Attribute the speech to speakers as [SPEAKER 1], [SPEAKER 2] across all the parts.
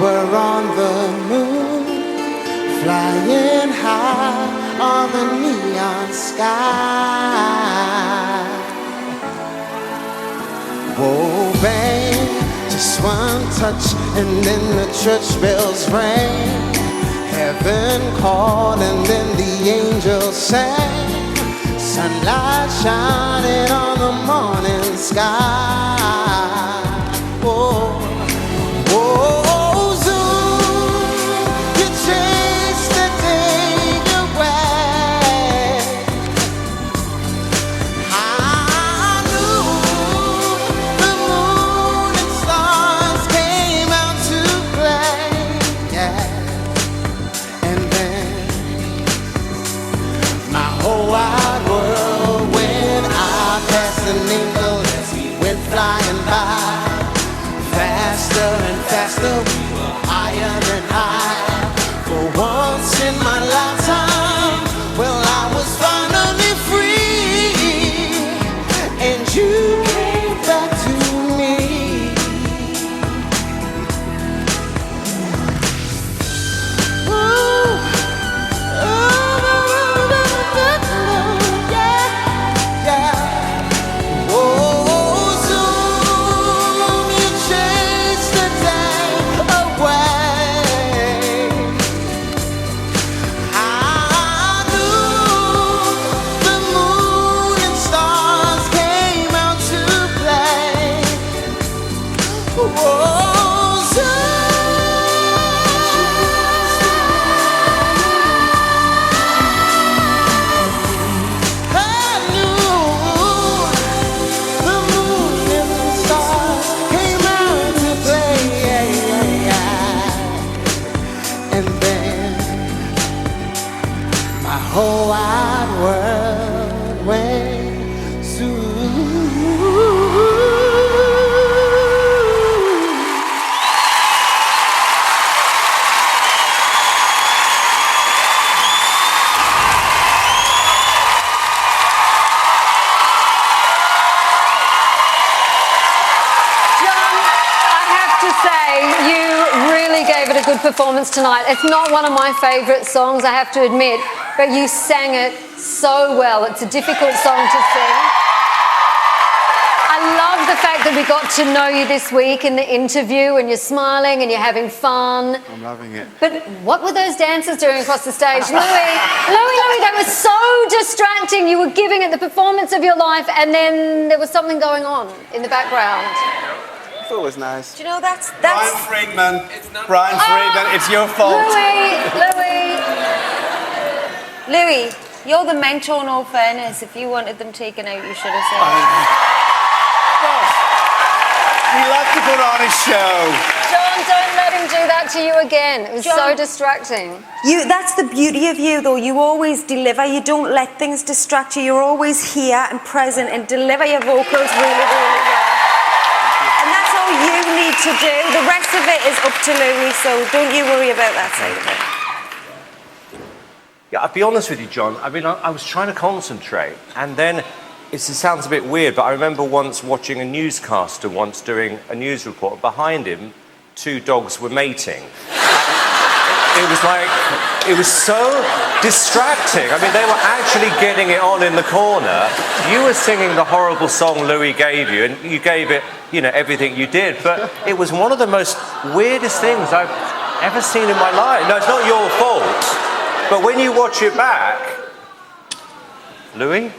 [SPEAKER 1] We're on the moon, flying high on the neon sky. Whoa, babe, just one touch and then the church bells ring. Heaven called and then the angels sang. Sunlight shining on the morning sky. Whoa, whoa, zoom, you chase the day away. High noon, the moon and stars came out to play, yeah. And then my whole wide world when I passed an angel as we went flying by. Faster and faster, we were higher and higher. For once in my lifetime, well, I was finally free, and you came back to me. Ooh, yeah, yeah. Oh, zoom, you chase the day away. I knew the moon and stars came out to play. Oh, I knew the moon and the stars came out to play, yeah, yeah, yeah. And then my whole wide world went zoom.
[SPEAKER 2] John, I have to say, you really gave it a good performance tonight. It's not one of my favourite songs, I have to admit, but you sang it so well. It's a difficult song to sing. I love the fact that we got to know you this week in the interview, and you're smiling and you're having fun.
[SPEAKER 3] I'm loving it.
[SPEAKER 2] But what were those dancers doing across the stage? Louis, they were so distracting. You were giving it the performance of your life, and then there was something going on in the background.
[SPEAKER 3] I thought it was nice.
[SPEAKER 4] Do you know that's
[SPEAKER 5] Brian Friedman. Brian Friedman, it's your fault.
[SPEAKER 4] Louis, you're the mentor in all fairness. If you wanted them taken out, you should have said
[SPEAKER 5] We like to put on a show.
[SPEAKER 2] John, don't let him do that to you again. It was so
[SPEAKER 4] John.
[SPEAKER 2] distracting.
[SPEAKER 4] That's the beauty of you, though. You always deliver. You don't let things distract you. You're always here and present and deliver your vocals really, really well. And that's all you need to do. The rest of it is up to Louis, so don't you worry about that side of it.
[SPEAKER 6] Yeah, I'll be honest with you, John. I mean, I was trying to concentrate, and then it sounds a bit weird, but I remember once watching a newscaster once doing a news report. Behind him, two dogs were mating. It was so distracting. I mean, they were actually getting it on in the corner. You were singing the horrible song Louis gave you, and you gave it, everything you did. But it was one of the most weirdest things I've ever seen in my life. No, it's not your fault. But when you watch it back, Louis?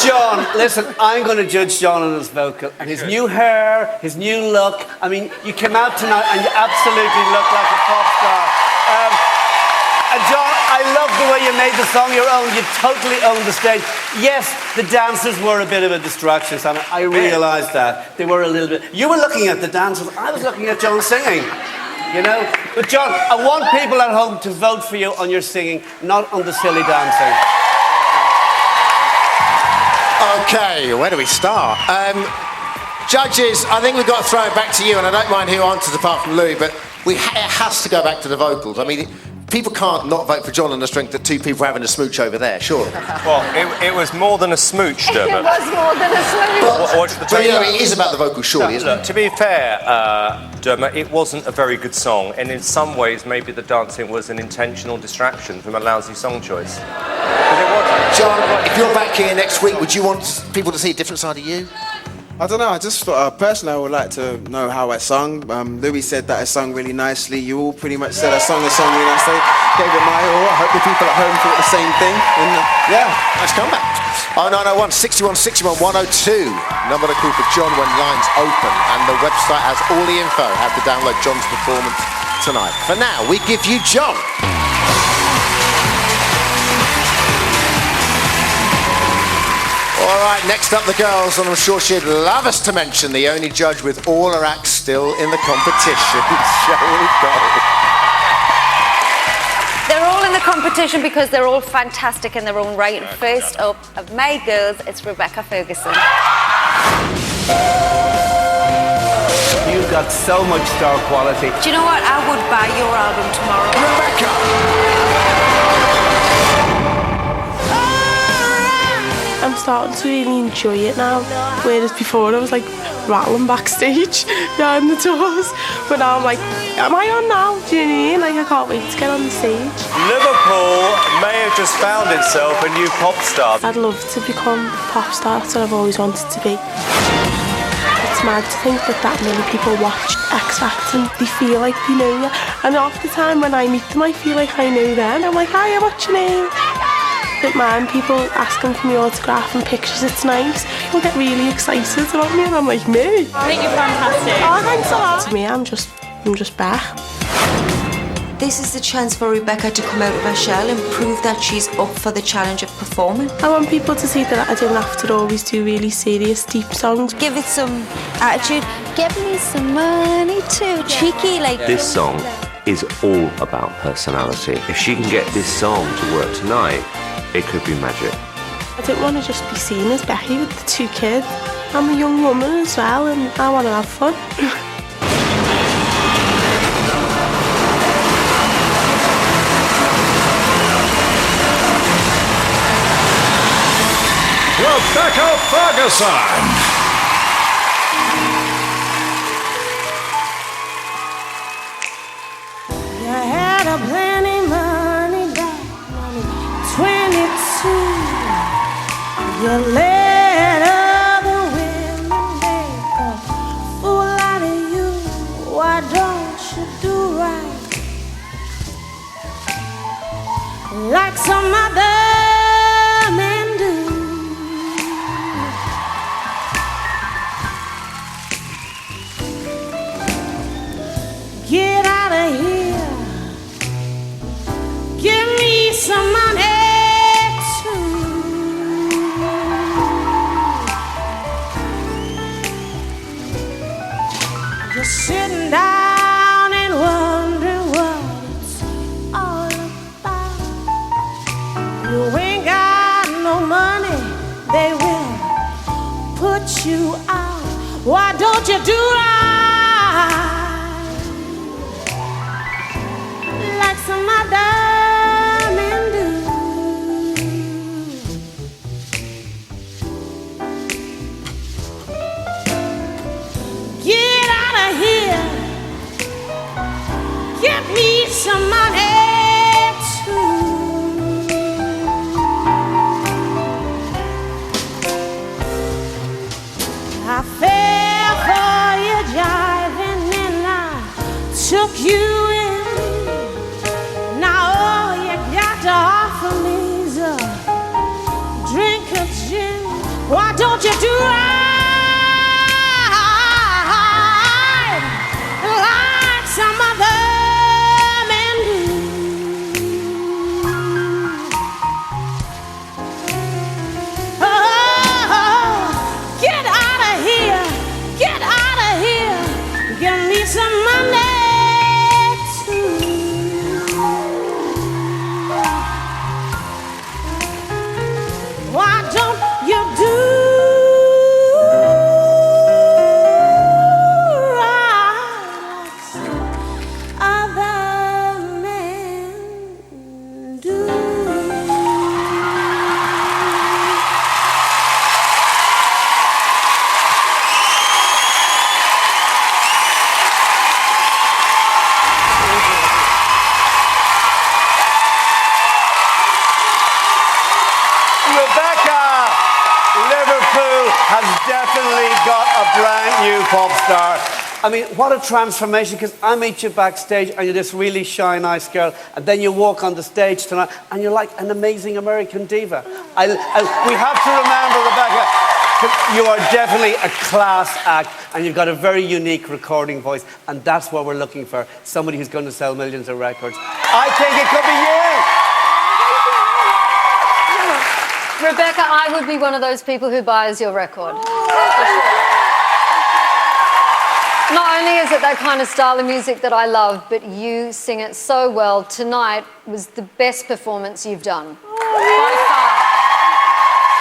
[SPEAKER 5] John, listen, I'm going to judge John on his vocal and his new hair, his new look. I mean, you came out tonight and you absolutely look like a pop star. And John, I love the way you made the song your own. You totally owned the stage. Yes, the dancers were a bit of a distraction, Sam. I realised that. They were a little bit... You were looking at the dancers. I was looking at John singing. But John, I want people at home to vote for you on your singing, not on the silly dancing.
[SPEAKER 1] Okay, where do we start? Judges, I think we've got to throw it back to you, and I don't mind who answers apart from Louis, but it has to go back to the vocals. I mean,
[SPEAKER 7] people can't not vote for John on the strength that two people are having a smooch over there, sure.
[SPEAKER 6] Well, it was more than a smooch,
[SPEAKER 2] It
[SPEAKER 6] Dermot.
[SPEAKER 2] was more than a smooch.
[SPEAKER 6] Watch the
[SPEAKER 7] But you know,
[SPEAKER 6] tape.
[SPEAKER 7] it is about the vocals, surely, isn't
[SPEAKER 6] Look,
[SPEAKER 7] it?
[SPEAKER 6] to be fair, Dermot, it wasn't a very good song, and in some ways, maybe the dancing was an intentional distraction from a lousy song choice. But it wasn't.
[SPEAKER 7] John, if you're back here next week, would you want people to see a different side of you?
[SPEAKER 3] I don't know, I just thought, personally, I would like to know how I sung. Louis said that I sung really nicely. You all pretty much said I sung the song really nicely. Gave it my all. I hope the people at home thought the same thing. And yeah.
[SPEAKER 7] Nice comeback. 0901 61 61 102. Number to call for John when lines open. And the website has all the info. How to download John's performance tonight. For now, we give you John. All right, next up the girls, and I'm sure she'd love us to mention the only judge with all her acts still in the competition. Shall we go?
[SPEAKER 4] They're all in the competition because they're all fantastic in their own right. And first up of my girls, it's Rebecca Ferguson.
[SPEAKER 5] You've got so much star quality.
[SPEAKER 4] Do you know what? I would buy your album tomorrow.
[SPEAKER 8] I'm starting to really enjoy it now, whereas before I was like rattling backstage behind the doors, but now I'm like, am I on now? Do you know what I mean? Like, I can't wait to get on the stage.
[SPEAKER 6] Liverpool may have just found itself a new pop star.
[SPEAKER 8] I'd love to become a pop star, that's what I've always wanted to be. It's mad to think that many people watch Xfactor and they feel like they know you, and half the time when I meet them I feel like I know them. I'm like, hiya, what's your name? Don't mind people asking for my autograph and pictures, it's nice. People get really excited about me and I'm like, me?
[SPEAKER 9] I think you're fantastic.
[SPEAKER 8] Oh, thanks a lot. To me, I'm just back.
[SPEAKER 10] This is the chance for Rebecca to come out of her shell and prove that she's up for the challenge of performing.
[SPEAKER 8] I want people to see that I don't have to always do really serious, deep songs.
[SPEAKER 10] Give it some attitude. Give me some money too. Cheeky like
[SPEAKER 11] This song is all about personality. If she can get this song to work tonight, it could be magic.
[SPEAKER 8] I don't want to just be seen as Becky with the two kids. I'm a young woman as well and I want to have fun.
[SPEAKER 12] Rebecca Ferguson.
[SPEAKER 9] You had a plenty money back when 22. You let other women make a fool out of you. Why don't you do right like some other men do? Get out of here. Give me some money too. You're sitting down and wondering what it's all about. You ain't got no money, they will put you out. Why don't you do right like some other men do? Get out of here. Give me some money too. I fell for your jiving and I took you in. Now all you got to offer me is a drink of gin. Why don't you do right like some other men do? Oh, get out of here. Get out of here. Give me some money too. Why don't you do
[SPEAKER 5] definitely got a brand new pop star. I mean, what a transformation, because I meet you backstage and you're this really shy, nice girl, and then you walk on the stage tonight and you're like an amazing American diva. We have to remember, Rebecca, you are definitely a class act and you've got a very unique recording voice, and that's what we're looking for, somebody who's going to sell millions of records. I think it could be you!
[SPEAKER 2] Rebecca, I would be one of those people who buys your record. Not only is it that kind of style of music that I love, but you sing it so well. Tonight was the best performance you've done. By far.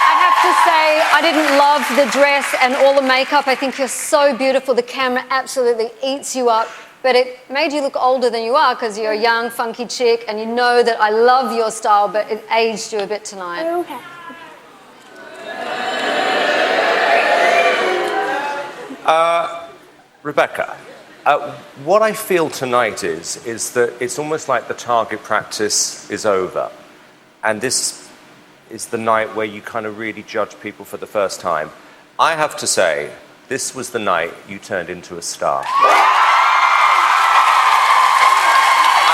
[SPEAKER 2] I have to say, I didn't love the dress and all the makeup. I think you're so beautiful. The camera absolutely eats you up. But it made you look older than you are because you're a young, funky chick, and you know that I love your style, but it aged you a bit tonight.
[SPEAKER 8] Okay.
[SPEAKER 6] Rebecca, what I feel tonight is that it's almost like the target practice is over. And this is the night where you kind of really judge people for the first time. I have to say, this was the night you turned into a star. I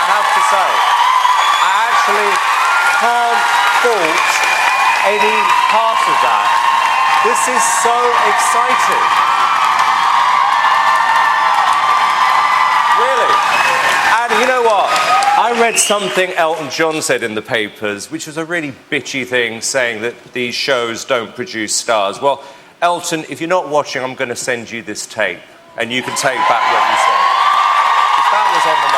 [SPEAKER 6] have to say, I actually can't fault any part of that. This is so exciting. Really? And you know what? I read something Elton John said in the papers, which was a really bitchy thing, saying that these shows don't produce stars. Well, Elton, if you're not watching, I'm going to send you this tape, and you can take back what you said. Because that was on the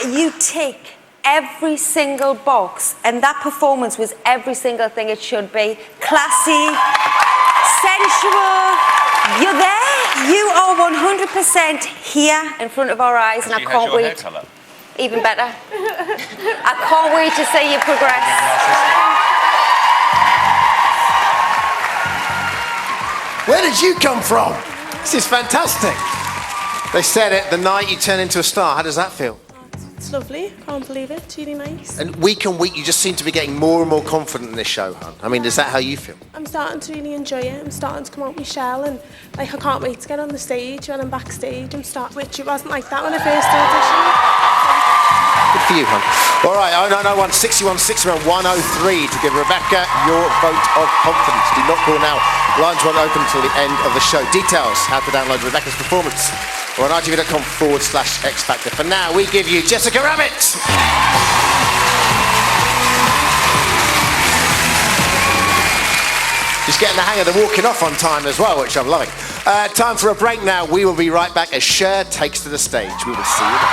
[SPEAKER 6] money.
[SPEAKER 4] You tick every single box, and that performance was every single thing it should be. Classy, sensual, you're there. You are 100% here in front of our eyes, and I can't wait.
[SPEAKER 6] Hair colour?
[SPEAKER 4] Even better. I can't wait to see you progress.
[SPEAKER 7] Where did you come from? This is fantastic. They said it, the night you turn into a star. How does that feel?
[SPEAKER 8] It's lovely. Can't believe it. It's really nice.
[SPEAKER 7] And week on week, you just seem to be getting more and more confident in this show, hon. I mean, is that how you feel?
[SPEAKER 8] I'm starting to really enjoy it. I'm starting to come out my shell, and like I can't wait to get on the stage. When I'm backstage, which it wasn't like that when I first auditioned.
[SPEAKER 7] Good for you, hon. All right, 0901 61 61 103 to give Rebecca your vote of confidence. Do not call now. Lines won't open until the end of the show. Details, how to download Rebecca's performance, or on itv.com/Xfactor. For now, we give you Jessica Rabbit. Just getting the hang of the walking off on time as well, which I'm loving. Time for a break now. We will be right back as Cher takes to the stage. We will see you then.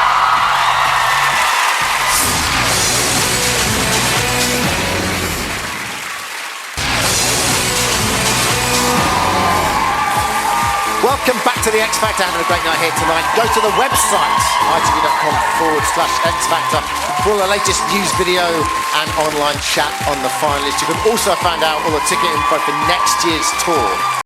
[SPEAKER 7] Welcome back to the Xfactor. Having a great night here tonight. Go to the website, itv.com/Xfactor, for all the latest news, video and online chat on the finalists. You can also find out all the ticket info for next year's tour.